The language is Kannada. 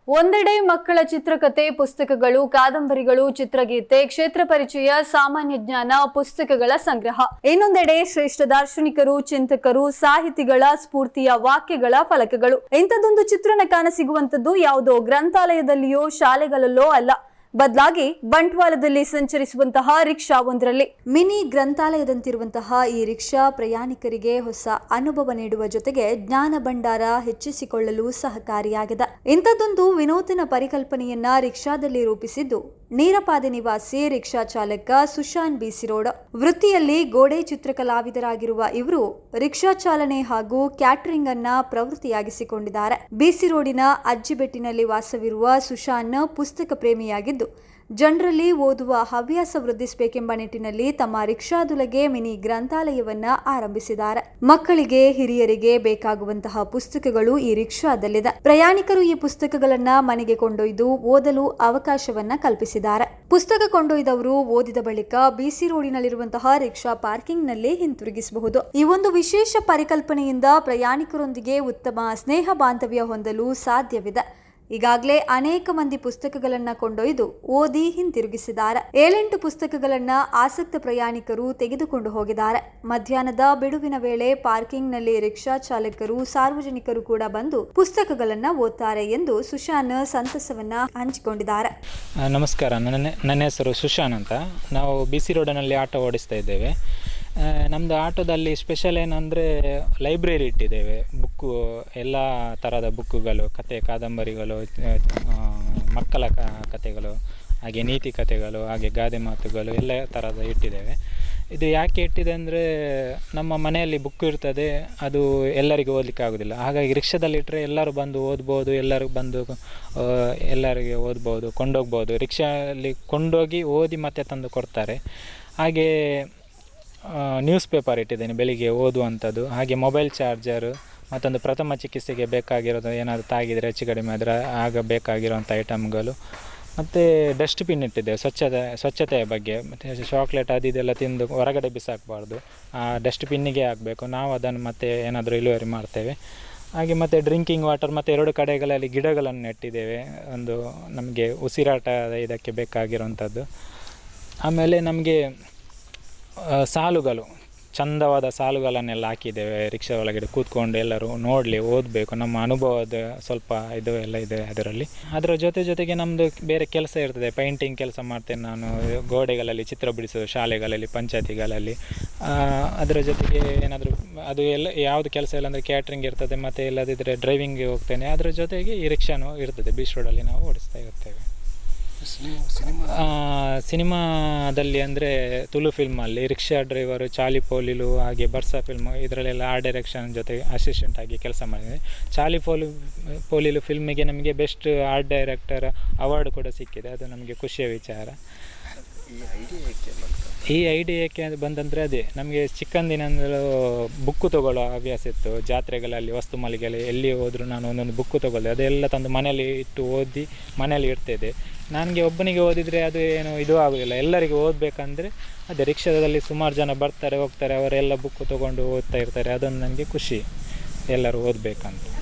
ಒಂದೆಡೆ ಮಕ್ಕಳ ಚಿತ್ರಕಥೆ ಪುಸ್ತಕಗಳು, ಕಾದಂಬರಿಗಳು, ಚಿತ್ರಗೀತೆ, ಕ್ಷೇತ್ರ ಪರಿಚಯ, ಸಾಮಾನ್ಯ ಜ್ಞಾನ ಪುಸ್ತಕಗಳ ಸಂಗ್ರಹ. ಇನ್ನೊಂದೆಡೆ ಶ್ರೇಷ್ಠ ದಾರ್ಶನಿಕರು, ಚಿಂತಕರು, ಸಾಹಿತಿಗಳ ಸ್ಫೂರ್ತಿಯ ವಾಕ್ಯಗಳ ಫಲಕಗಳು. ಇಂಥದ್ದೊಂದು ಚಿತ್ರಣ ಕಾಣಸಿಗುವಂತದ್ದು ಯಾವುದೋ ಗ್ರಂಥಾಲಯದಲ್ಲಿಯೋ ಶಾಲೆಗಳಲ್ಲೋ ಅಲ್ಲ, ಬದಲಾಗಿ ಬಂಟ್ವಾಳದಲ್ಲಿ ಸಂಚರಿಸುವಂತಹ ರಿಕ್ಷಾ ಒಂದರಲ್ಲಿ. ಮಿನಿ ಗ್ರಂಥಾಲಯದಂತಿರುವಂತಹ ಈ ರಿಕ್ಷಾ ಪ್ರಯಾಣಿಕರಿಗೆ ಹೊಸ ಅನುಭವ ನೀಡುವ ಜೊತೆಗೆ ಜ್ಞಾನ ಭಂಡಾರ ಹೆಚ್ಚಿಸಿಕೊಳ್ಳಲು ಸಹಕಾರಿಯಾಗಿದೆ. ಇಂಥದ್ದೊಂದು ವಿನೂತನ ಪರಿಕಲ್ಪನೆಯನ್ನ ರಿಕ್ಷಾದಲ್ಲಿ ರೂಪಿಸಿದ್ದು ನೀರಪಾದೆ ನಿವಾಸಿ ರಿಕ್ಷಾ ಚಾಲಕ ಸುಶಾಂತ್ ಬಿಸಿರೋಡ್. ವೃತ್ತಿಯಲ್ಲಿ ಗೋಡೆ ಚಿತ್ರಕಲಾವಿದರಾಗಿರುವ ಇವರು ರಿಕ್ಷಾ ಚಾಲನೆ ಹಾಗೂ ಕ್ಯಾಟರಿಂಗ್ ಅನ್ನ ಪ್ರವೃತ್ತಿಯಾಗಿಸಿಕೊಂಡಿದ್ದಾರೆ. ಬಿಸಿರೋಡಿನ ಅಜ್ಜಿಬೆಟ್ಟಿನಲ್ಲಿ ವಾಸವಿರುವ ಸುಶಾಂತ್ ಪುಸ್ತಕ ಪ್ರೇಮಿಯಾಗಿದ್ದು ಜನರಲ್ಲಿ ಓದುವ ಹವ್ಯಾಸ ವೃದ್ಧಿಸಬೇಕೆಂಬ ನಿಟ್ಟಿನಲ್ಲಿ ತಮ್ಮ ರಿಕ್ಷಾದೊಳಗೆ ಮಿನಿ ಗ್ರಂಥಾಲಯವನ್ನ ಆರಂಭಿಸಿದ್ದಾರೆ. ಮಕ್ಕಳಿಗೆ, ಹಿರಿಯರಿಗೆ ಬೇಕಾಗುವಂತಹ ಪುಸ್ತಕಗಳು ಈ ರಿಕ್ಷಾದಲ್ಲಿದೆ. ಪ್ರಯಾಣಿಕರು ಈ ಪುಸ್ತಕಗಳನ್ನ ಮನೆಗೆ ಕೊಂಡೊಯ್ದು ಓದಲು ಅವಕಾಶವನ್ನ ಕಲ್ಪಿಸಿದ್ದಾರೆ. ಪುಸ್ತಕ ಕೊಂಡೊಯ್ದವರು ಓದಿದ ಬಳಿಕ ಬಿಸಿ ರೋಡಿನಲ್ಲಿರುವಂತಹ ರಿಕ್ಷಾ ಪಾರ್ಕಿಂಗ್ ನಲ್ಲಿ ಹಿಂತಿರುಗಿಸಬಹುದು. ಈ ಒಂದು ವಿಶೇಷ ಪರಿಕಲ್ಪನೆಯಿಂದ ಪ್ರಯಾಣಿಕರೊಂದಿಗೆ ಉತ್ತಮ ಸ್ನೇಹ ಬಾಂಧವ್ಯ ಹೊಂದಲು ಸಾಧ್ಯವಿದೆ. ಈಗಾಗಲೇ ಅನೇಕ ಮಂದಿ ಪುಸ್ತಕಗಳನ್ನ ಕೊಂಡೊಯ್ದು ಓದಿ ಹಿಂತಿರುಗಿಸಿದ್ದಾರೆ. 7-8 ಪುಸ್ತಕಗಳನ್ನ ಆಸಕ್ತ ಪ್ರಯಾಣಿಕರು ತೆಗೆದುಕೊಂಡು ಹೋಗಿದ್ದಾರೆ. ಮಧ್ಯಾಹ್ನದ ಬಿಡುವಿನ ವೇಳೆ ಪಾರ್ಕಿಂಗ್ ನಲ್ಲಿ ರಿಕ್ಷಾ ಚಾಲಕರು, ಸಾರ್ವಜನಿಕರು ಕೂಡ ಬಂದು ಪುಸ್ತಕಗಳನ್ನ ಓದ್ತಾರೆ ಎಂದು ಸುಶಾಂತ್ ಸಂತಸವನ್ನ ಹಂಚಿಕೊಂಡಿದ್ದಾರೆ. ನಮಸ್ಕಾರ, ನನ್ನ ಹೆಸರು ಸುಶಾಂತ್ ಅಂತ. ನಾವು ಬಿಸಿ ರೋಡಿನಲ್ಲಿ ಆಟೋ ಓಡಿಸ್ತಾ ಇದ್ದೇವೆ. ನಮ್ಮದು ಆಟೋದಲ್ಲಿ ಸ್ಪೆಷಲ್ ಏನಂದರೆ ಲೈಬ್ರರಿ ಇಟ್ಟಿದ್ದೇವೆ. ಬುಕ್ಕು, ಎಲ್ಲ ಥರದ ಬುಕ್ಕುಗಳು, ಕತೆ, ಕಾದಂಬರಿಗಳು, ಮಕ್ಕಳ ಕತೆಗಳು, ಹಾಗೆ ನೀತಿ ಕತೆಗಳು, ಹಾಗೆ ಗಾದೆ ಮಾತುಗಳು ಎಲ್ಲ ಥರದ ಇಟ್ಟಿದ್ದೇವೆ. ಇದು ಯಾಕೆ ಇಟ್ಟಿದೆ ಅಂದರೆ ನಮ್ಮ ಮನೆಯಲ್ಲಿ ಬುಕ್ಕು ಇರ್ತದೆ, ಅದು ಎಲ್ಲರಿಗೂ ಓದಲಿಕ್ಕೆ ಆಗೋದಿಲ್ಲ. ಹಾಗಾಗಿ ರಿಕ್ಷಾದಲ್ಲಿ ಇಟ್ಟರೆ ಎಲ್ಲರೂ ಬಂದು ಓದ್ಬೋದು, ಎಲ್ಲರೂ ಬಂದು ಎಲ್ಲರಿಗೆ ಓದ್ಬೋದು, ಕೊಂಡೋಗ್ಬೋದು. ರಿಕ್ಷಾದಲ್ಲಿ ಕೊಂಡೋಗಿ ಓದಿ ಮತ್ತೆ ತಂದು ಕೊಡ್ತಾರೆ. ಹಾಗೆ ನ್ಯೂಸ್ ಪೇಪರ್ ಇಟ್ಟಿದ್ದೇನೆ ಬೆಳಿಗ್ಗೆ ಓದುವಂಥದ್ದು. ಹಾಗೆ ಮೊಬೈಲ್ ಚಾರ್ಜರು, ಮತ್ತೊಂದು ಪ್ರಥಮ ಚಿಕಿತ್ಸೆಗೆ ಬೇಕಾಗಿರೋದು, ಏನಾದರೂ ತಾಗಿದರೆ ಹೆಚ್ಚು ಕಡಿಮೆ ಆದರೆ ಆಗ ಬೇಕಾಗಿರೋಂಥ ಐಟಮ್ಗಳು. ಮತ್ತು ಡಸ್ಟ್ಬಿನ್ ಇಟ್ಟಿದ್ದೇವೆ ಸ್ವಚ್ಛತೆಯ ಬಗ್ಗೆ. ಮತ್ತು ಚಾಕ್ಲೇಟ್ ಅದು ಇದೆಲ್ಲ ತಿಂದು ಹೊರಗಡೆ ಬಿಸಾಕಬಾರ್ದು, ಆ ಡಸ್ಟ್ಬಿನ್ನಿಗೆ ಆಗಬೇಕು. ನಾವು ಅದನ್ನು ಮತ್ತೆ ಏನಾದರೂ ಇಳುವರಿ ಮಾಡ್ತೇವೆ. ಹಾಗೆ ಮತ್ತು ಡ್ರಿಂಕಿಂಗ್ ವಾಟರ್, ಮತ್ತು 2 ಕಡೆಗಳಲ್ಲಿ ಗಿಡಗಳನ್ನು ನೆಟ್ಟಿದ್ದೇವೆ, ಒಂದು ನಮಗೆ ಉಸಿರಾಟದ ಇದಕ್ಕೆ ಬೇಕಾಗಿರೋಂಥದ್ದು. ಆಮೇಲೆ ನಮಗೆ ಸಾಲುಗಳು, ಚಂದವಾದ ಸಾಲುಗಳನ್ನೆಲ್ಲ ಹಾಕಿದ್ದೇವೆ ರಿಕ್ಷಾ ಒಳಗಡೆ. ಕೂತ್ಕೊಂಡು ಎಲ್ಲರೂ ನೋಡಲಿ, ಓದಬೇಕು, ನಮ್ಮ ಅನುಭವದ ಸ್ವಲ್ಪ ಇದು ಎಲ್ಲ ಇದೆ ಅದರಲ್ಲಿ. ಅದರ ಜೊತೆಗೆ ನಮ್ಮದು ಬೇರೆ ಕೆಲಸ ಇರ್ತದೆ. ಪೇಂಟಿಂಗ್ ಕೆಲಸ ಮಾಡ್ತೇನೆ ನಾನು, ಗೋಡೆಗಳಲ್ಲಿ ಚಿತ್ರ ಬಿಡಿಸೋದು, ಶಾಲೆಗಳಲ್ಲಿ, ಪಂಚಾಯತಿಗಳಲ್ಲಿ. ಅದರ ಜೊತೆಗೆ ಏನಾದರೂ ಅದು ಎಲ್ಲ ಯಾವುದು ಕೆಲಸ ಇಲ್ಲ ಅಂದರೆ ಕ್ಯಾಟ್ರಿಂಗ್ ಇರ್ತದೆ, ಮತ್ತು ಇಲ್ಲದಿದ್ದರೆ ಡ್ರೈವಿಂಗ್ಗೆ ಹೋಗ್ತೇನೆ. ಅದರ ಜೊತೆಗೆ ಈ ರಿಕ್ಷಾನು ಇರ್ತದೆ. ಬೀಚ್ ರೋಡಲ್ಲಿ ನಾವು ಓಡಿಸ್ತಾ ಇರ್ತೇವೆ. ಸಿನಿಮಾದಲ್ಲಿ ಅಂದರೆ ತುಳು ಫಿಲ್ಮಲ್ಲಿ ರಿಕ್ಷಾ ಡ್ರೈವರು, ಚಾಲಿ ಪೋಲಿಲು, ಹಾಗೆ ಬರ್ಸಾ ಫಿಲ್ಮು, ಇದರಲ್ಲೆಲ್ಲ ಆರ್ಟ್ ಡೈರೆಕ್ಷನ್ ಜೊತೆ ಅಸಿಸ್ಟೆಂಟ್ ಆಗಿ ಕೆಲಸ ಮಾಡಿದೆ. ಚಾಲಿ ಪೋಲಿಲು ಫಿಲ್ಮಿಗೆ ನಮಗೆ ಬೆಸ್ಟ್ ಆರ್ಟ್ ಡೈರೆಕ್ಟರ್ ಅವಾರ್ಡ್ ಕೂಡ ಸಿಕ್ಕಿದೆ. ಅದು ನಮಗೆ ಖುಷಿಯ ವಿಚಾರ. ಈ ಐಡಿಯಾ ಏಕೆ ಬಂದಂದರೆ ಅದೇ ನಮಗೆ ಚಿಕ್ಕಂದಿನಿಂದಲೂ ಬುಕ್ಕು ತೊಗೊಳ್ಳೋ ಹವ್ಯಾಸ ಇತ್ತು. ಜಾತ್ರೆಗಳಲ್ಲಿ, ವಸ್ತು ಮಳಿಗೆಯಲ್ಲಿ ಎಲ್ಲಿ ಹೋದರೂ ನಾನು ಒಂದೊಂದು ಬುಕ್ಕು ತೊಗೊಳ್ದೆ. ಅದೆಲ್ಲ ತಂದು ಮನೇಲಿ ಇಟ್ಟು ಓದಿ ಮನೇಲಿ ಇಡ್ತಿದ್ದೆ. ನನಗೆ ಒಬ್ಬನಿಗೆ ಓದಿದರೆ ಅದು ಏನು ಇದು ಆಗೋದಿಲ್ಲ. ಎಲ್ಲರಿಗೂ ಓದಬೇಕಂದ್ರೆ ಅದೇ ರಿಕ್ಷಾದಲ್ಲಿ ಸುಮಾರು ಜನ ಬರ್ತಾರೆ ಹೋಗ್ತಾರೆ, ಅವರೆಲ್ಲ ಬುಕ್ಕು ತೊಗೊಂಡು ಓದ್ತಾ ಇರ್ತಾರೆ. ಅದೊಂದು ನನಗೆ ಖುಷಿ, ಎಲ್ಲರೂ ಓದಬೇಕಂತ.